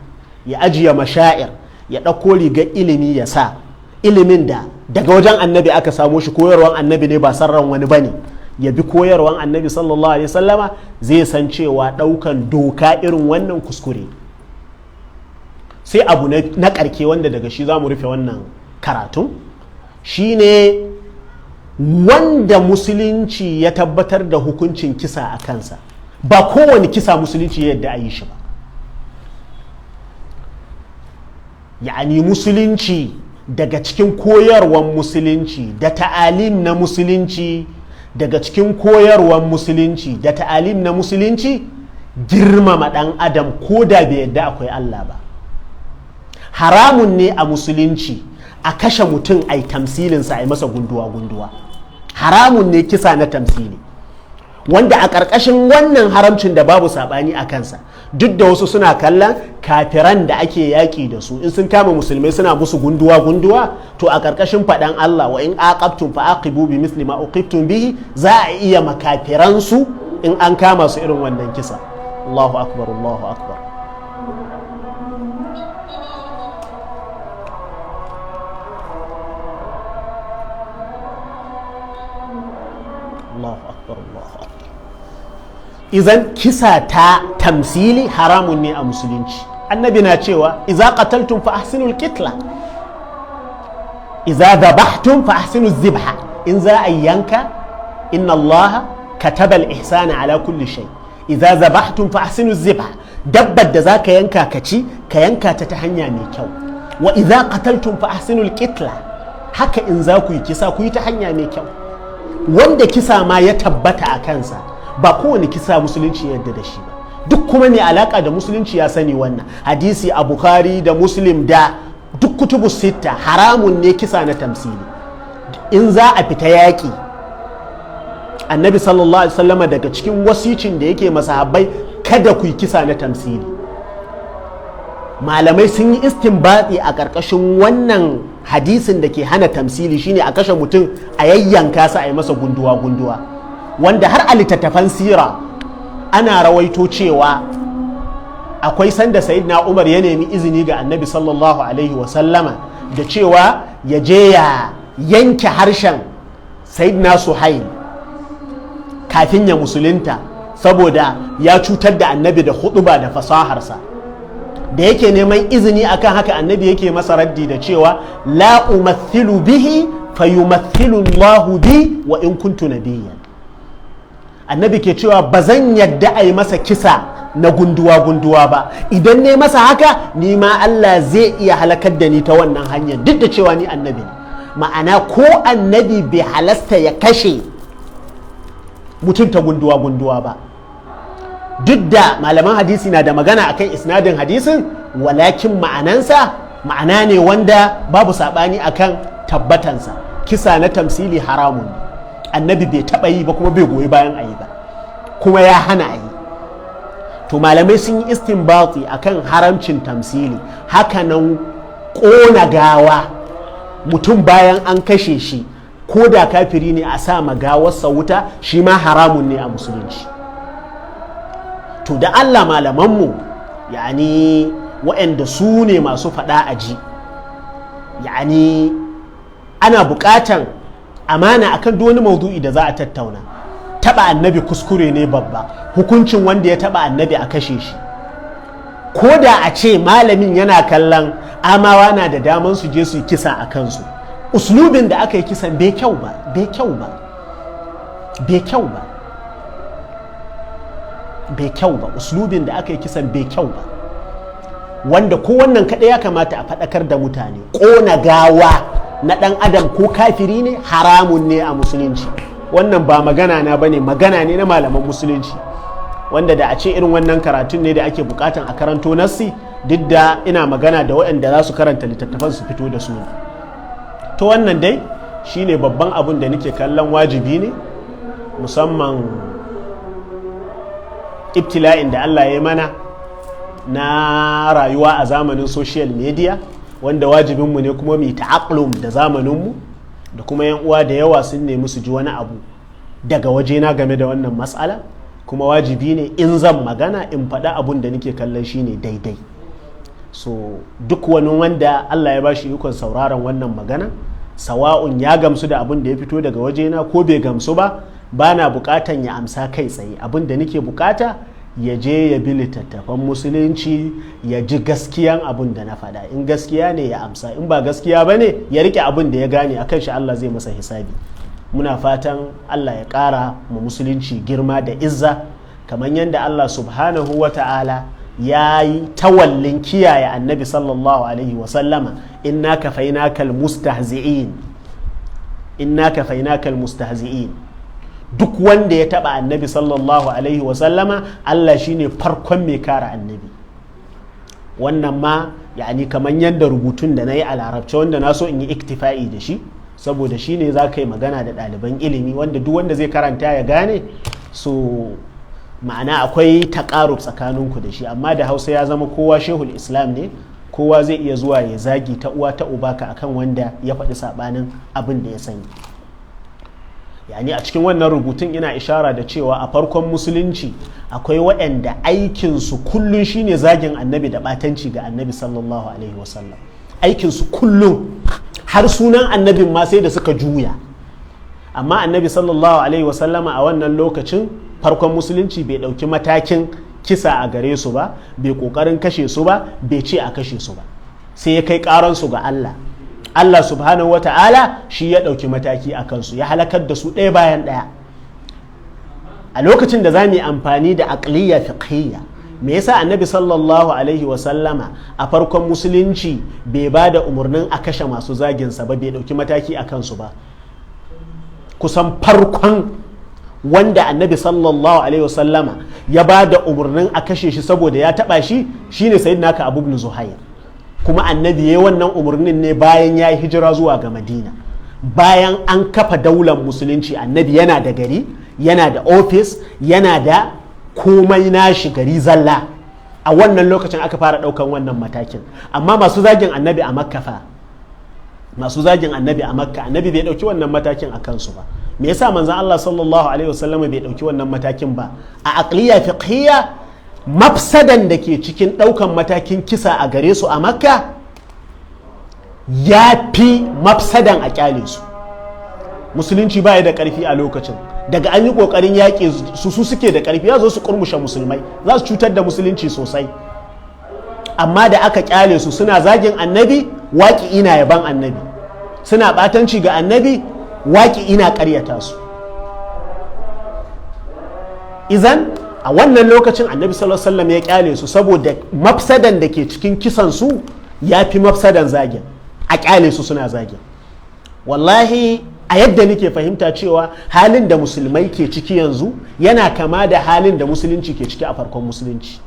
ya ajiye mashair, ya ɗauko rigar ilimi ya sa, ilimin da daga wajen annabi aka samo shi, koyarwan annabi ne ba sarran wani bane, ya bi koyarwan annabi sallallahu alaihi wasallama, zai san cewa ɗaukan doka irin wannan kuskure. Sai abu na ƙarke wanda daga shi za mu rufe wannan karatun, shine wanda musulunci ya tabbatar da hukuncin kisa a kansa. Ba kowane kisa musulunci yadda a yi shi ba. Yani musulunci, daga cikin koyarwar musulunci da ta'alim na musulunci, daga cikin koyarwar musulunci da ta'alim na musulunci, girmama ɗan adam ko da bai yadda akwai Allah ba. Haramun ne a musulunci a kashe mutum a yi tamsilinsa, a yi masa gunduwa-gunduwa. Haramun ne kisa na tamsili. wanda a ƙarƙashin wannan haramcin da babu saɓani a kansa, duk da wasu suna kallon kafiran da ake yaƙi da su in sun kama musulmai suna musu gunduwa to a ƙarƙashin faɗan Allah wa in aqabtum fa aqibu bi misli ma uqibtum bihi, za a iya makafiran su in an kama su irin wannan kisa. Allahu akbar, Allahu akbar. Allahu akbar, Allahu akbar. Izan kisa ta tamsili haramun ne a musulunci. Annabi na cewa idza qataltum fa ahsinul qitla, idza dhabhtum fa ahsinuz zibha. In za a yanka, inna Allah kataba al-ihsana ala kulli shay. Idza dhabhtum fa ahsinuz zibha. Dabbar da zaka yanka ka ci, ka yanka ta hanya mai kyau. Wa idza qataltum fa ahsinul qitla. Haka in za ku yi kisa, ku yi ta hanya mai kyau. Wanda kisa ma ya tabbata a kansa, ba kowane kisa musulunci yadda da shi ba. Duk kuma mai alaka da musulunci ya sani wannan. Hadisi a Bukhari da Muslim da duk kutubu sita, haramun ne kisa na tamsili. In za a fita yaƙi, annabi sallallahu alaihi wasallama daga cikin wasicin da yake masahabbai, kada ku yi kisa na tamsili. Malamai sun yi istinbati a ƙarƙashin wannan hadisin da ke hana tamsili, shine a kashe mutum a yayyanka sa a yi masa gunduwa, wanda har a littattafan sira ana rawaito cewa akwai sanda sayyidina Umar ya nemi izini ga annabi sallallahu alaihi wasallama da cewa ya je ya yanke harshen sayyidina Suhail kafin ya musulunta, saboda ya cutar da annabi da huɗuba da fasaharsa. Da yake neman izini akan haka, annabi yake masa raddi da cewa la umathilu bihi fayumathilu Allahu bi wa in kuntu nabiyyan. Annabi ke cewa ba zan yadda a yi masa kisa na gunduwa ba, idan ne masa haka ni ma Allah zai iya halakar da ni ta wannan hanyar, duk da cewa ni annabi ne. Ma'ana ko annabi bai halasta ya kashe mutum ta gunduwa ba, duk da malaman hadisi na da magana akan isnadin hadisin, walakin ma'ana ne wanda babu saɓani akan tabbatansa. Kisa na tamsili haramun ne, annabi bai taɓa yi ba kuma bai goyi bayan a yi ba, kuma ya hana a yi. To malamai sun yi istinbati akan haramcin tamsili. Hakanan ƙona gawa mutum bayan an kashe shi, ko da kafiri ne, a sa magawarsa wuta, shi ma haramun ne a musulunci. To da Allah malamanmu, yani waɗanda su ne masu faɗa a ji, yani ana buƙatan amana akan duk wani maudu'i da za a tattauna. Taɓa annabi kuskure ne babba, hukuncin wanda ya taɓa annabi a kashe shi. Ko da a ce malamin yana kallon amawa na da daman su je su yi kisa a kansu, uslubin da aka yi kisan bai kyau ba, uslubin da aka yi kisan bai kyau ba, wanda ko wannan kaɗai ya kamata a faɗakar da mutane. Ƙona gawa na ɗan adam ko kafiri ne, haramun ne a musulunci. Wannan ba magana na bane, magana ne na malaman musulunci, wanda da a ce irin wannan karatun ne da ake bukatan a karanto nassi, duk da ina magana da waɗanda za su karanta littattafan su fito da su. To wannan dai shine babban abun da nake kallon wajibi ne, musamman ibtila'in da Allah ya mana na rayuwa a zamanin social media, wanda wajibinmu ne kuma mu ta'aqlum da zamaninmu, da kuma yan uwa da yawa sun nemi su ji wani abu daga wajena game da wannan matsala, kuma wajibi ne in zan magana in faɗa abun da nake kallon shine daidai. So duk wani wanda Allah ya bashi ikon sauraron wannan magana, sawa'un ya gamsu da abun da ya fito daga wajena ko bai gamsu ba, bana bukatan ya amsa kai tsaye. Abin da nake bukata ya je ya bi littattafan musulunci, ya ji gaskiyan abin da na faɗa. In gaskiya ne ya amsa, in ba gaskiya ba ne ya rike abin da ya gane, akan shi Allah zai masa hisabi. Muna fatan Allah ya ƙara ma musulunci girma da izza, kamar yadda Allah subhanahu wa ta'ala ya yi tawallin kiyaye annabi sallallahu alaihi wasallama, inna kafainakal mustahzi'in. Duk wanda ya taba annabi sallallahu alaihi wasallama, Allah shine farkon mai kara annabi. Wannan ma yani kamar yadda rubutun da na yi a larabci, wanda na so in yi iktifa'i da shi, saboda shi ne za ka yi magana da ɗaliban ilimi, wanda duk wanda zai karanta ya gane, so ma'ana akwai taƙarub tsakaninku da shi, amma da Hausa ya zama kowa shehul islam ne, kowa zai iya zuwa ya zagi ta uwa ta uba ka akan wanda ya faɗi saɓanin abin da ya sani. Yani a cikin wannan rubutun ina ishara da cewa a farkon musulunci akwai waɗanda aikinsu kullum shine zagin annabi da ɓatanci ga annabi sallallahu alaihi wasallam, aikinsu kullum, har sunan annabin ma sai da suka juya. Amma annabi sallallahu alaihi wasallama a wannan lokacin farkon musulunci bai ɗauki matakin kisa a gare su ba, bai ƙoƙarin kashe su ba, bai ce a kashe su ba, sai ya kai ƙaransu ga Allah. Allah subhanahu wa ta'ala shi ya ɗauki mataki a kansu, ya halakar da su ɗaya bayan ɗaya. A lokacin da za mu yi amfani da aqliya fiqhiyya, me yasa annabi sallallahu alaihi wasallama a farkon musulunci bai ba da umarnin a kashe masu zaginsa ba, bai ɗauki mataki a kansu ba? Kusan farkon wanda annabi sallallahu alaihi wasallama ya ba da umarnin a kashe shi saboda ya taɓa shi shine sayyidina Ka'ab ibn Zuhair. Kuma annabi ya yi wannan umarnin ne bayan ya yi hijira zuwa ga Madina, bayan an kafa daular musulunci. Annabi yana da gari, yana da ofis, yana da komai nashi gari zalla. A wannan lokacin aka fara ɗaukan wannan matakin. Amma masu zagin annabi a Makka fa, masu zagin annabi a Makka, annabi bai ɗauki wannan matakin a kansu ba. Me yasa manzon Allah sallallahu alaihi wasallam bai ɗauki wannan matakin ba? A aqliya fiqhiyya, mafsadan da ke cikin ɗaukan matakin kisa a gare su a Makka ya fi mafsadan a kyale su. Musulunci baya da ƙarfi a lokacin, daga an yi ƙoƙarin yaƙi su suke da ƙarfi, ya zo su ƙurmushe musulmai, za su cutar da musulunci sosai. Amma da aka kyale su suna zagin annabi, waƙi ina yaban annabi, suna ɓatanci ga annabi, waƙi ina ƙaryata su. Izan a wannan lokacin annabi sallallahu alaihi wasallam ya kyale su saboda mafsadan da ke cikin kisan su ya fi mafsadan zagin, a kyale su suna zagin. Wallahi a yadda nake fahimta cewa halin da musulmai ke ciki yanzu yana kama da halin da musulunci ke ciki a farkon musulunci,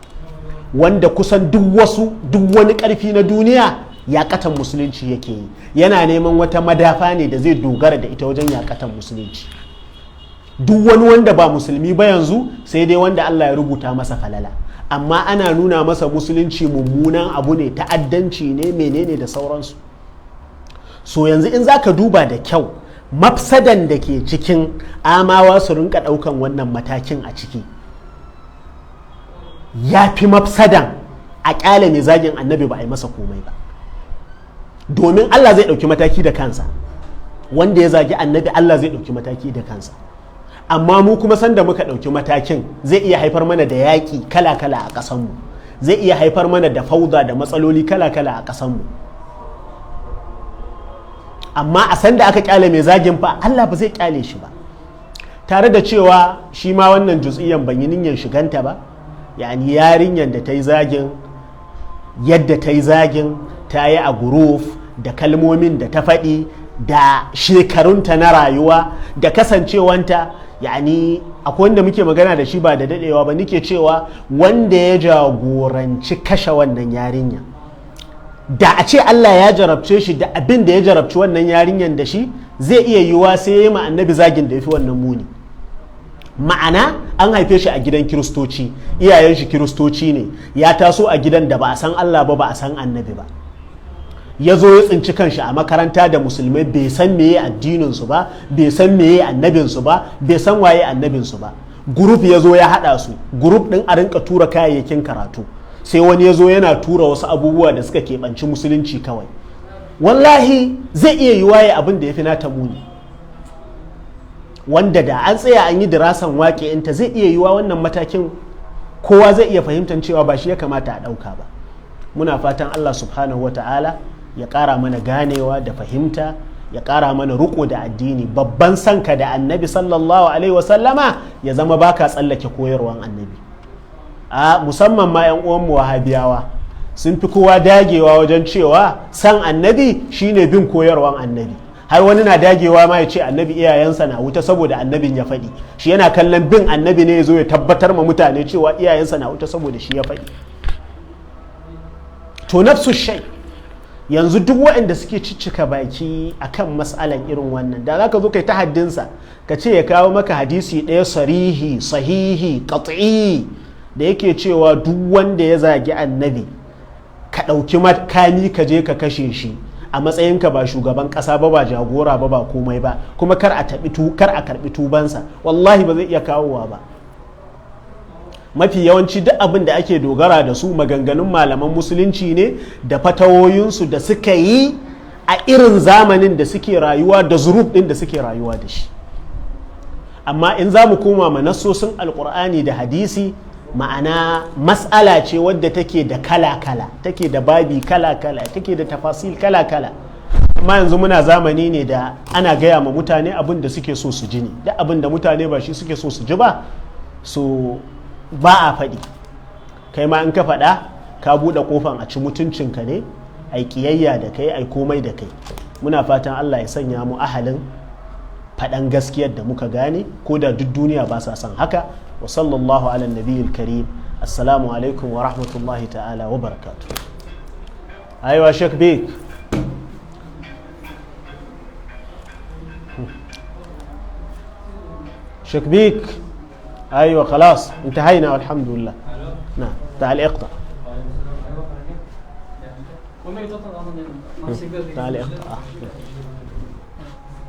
wanda kusan duk wani karfi na duniya yakatan musulunci yake yi, yana neman wata madafa ne da zai dogara da ita wajen yakatan musulunci. Duk wani wanda ba musulmi ba yanzu sai dai wanda Allah ya rubuta masa falala, amma ana nuna masa musulunci mummunan abu ne, ta'addanci ne, menene da sauransu. So yanzu in zaka duba da kyau, mafsadan da ke cikin amawa su rinka ɗaukan wannan matakin a ciki ya fi mafsadan a ƙyale mai zagin annabi ba a yi masa komai ba. Domin Allah zai ɗauki mataki da kansa, wanda ya zagi annabi Allah zai ɗauki mataki da kansa. Amma mu kuma sanda muka ɗauki matakin zai iya haifar mana da yaƙi kala-kala a ƙasanmu, zai iya haifar mana da fauda da matsaloli kala-kala a ƙasanmu. Amma a sanda aka ƙyale mai zagin fa Allah ba zai ƙyale shi ba, tare da cewa shi ma wannan juz'iyan ban yi niyyar shiganta ba. Yani yarinyar da ta yi zagin, yadda ta yi zagin, ta yi a guruf da kalmomin da ta faɗi da shekarunta na rayuwa da kasancewanta, yani akwai wanda muke magana da shi ba da dadewa ba, nike cewa wanda ya jagoranci kashe wannan yarinya, da a ce Allah ya jarabce shi da abin da ya jarabci wannan yarinyan da shi, zai iya yiwuwa sai ya yi ma annabi zagin da ya fi wannan muni. Ma'ana an haife shi a gidan kiristoci, iyayen shi kiristoci ne, ya taso a gidan da ba a san Allah ba, ba a san annabi ba. Ya zo ya tsinci kanshi a makaranta da musulmai, bai san meye addininsu ba, bai san meye annabinsu ba, bai san waye annabinsu ba. Gurup ya zo ya haɗa su, gurup ɗin a rinka tura kayayyakin karatu, sai wani ya zo yana tura wasu abubuwa da suka keɓanci musulunci kawai. Wallahi zai iya yi waye abin da ya fi nata muni, wanda da an tsaya an yi dirasan waƙe'inta zai iya yiwa wannan matakin kowa zai iya fahimtar cewa ba shi ya kamata a ɗauka ba. Muna fatan Allah subhanahu wa ta'ala ya ƙara mana ganewa da fahimta, ya ƙara mana riƙo da addini. Babban sanka da annabi sallallahu alaihi wasallama ya zama baka tsallake koyarwan annabi. A musamman ma 'yan uwanmu wahabiyawa sun fi kowa dagewa wajen cewa san annabi shine bin koyarwan annabi. Har wani na dagewa ma ya ce annabi iyayensa na wuta saboda annabin ya faɗi. Shi yana kallon bin annabi ne ya zo ya tabbatar ma mutane cewa iyayensa na wuta saboda shi ya faɗi. To nafsu shay, yanzu duk waɗanda suke ciccika baki akan matsalan irin wannan da za ka zo kai ta haddinsa ka ce ya kawo maka hadisi ɗaya sarihi sahihi qat'i da yake cewa duk wanda ya zagi annabi ka ɗauki makami ka je ka kashe shi a matsayinka ba shugaban ƙasa ba jagora ba komai ba kuma kar a karɓi tubansa, wallahi ba zai iya kawowa ba. Mafi yawanci duk abin da ake dogara da su maganganun malaman musulunci ne da fatawoyinsu da suka yi a irin zamanin da suke rayuwa da zuruf ɗin da suke rayuwa da shi. Amma in za mu koma manassosin alkur'ani da hadisi, ma'ana mas'ala ce wadda take da kala-kala, take da babi kala-kala, take da tafasil kala-kala. Amma yanzu muna zamani ne da ana gaya ma mutane abin da suke so su ji ne, da abin da mutane ba shi suke so su ji ba, so ba a faɗi. Kai ma in ka faɗa ka buɗe ƙofan a ci mutuncinka ne, ai ƙiyayya da kai, ai komai da kai. Muna fatan Allah ya sanya mu ahalin faɗan gaskiyar da muka gane, ko da duk duniya ba sa son haka. Wa sallallahu ala nabiyil karim. Assalamu alaikum wa rahmatullahi ta'ala wa barakatuh. Aiwa Sheikh Bek. Sheikh Bek. ايوه خلاص انتهينا والحمد لله. نعم تعال اقطع. تعال اقطع.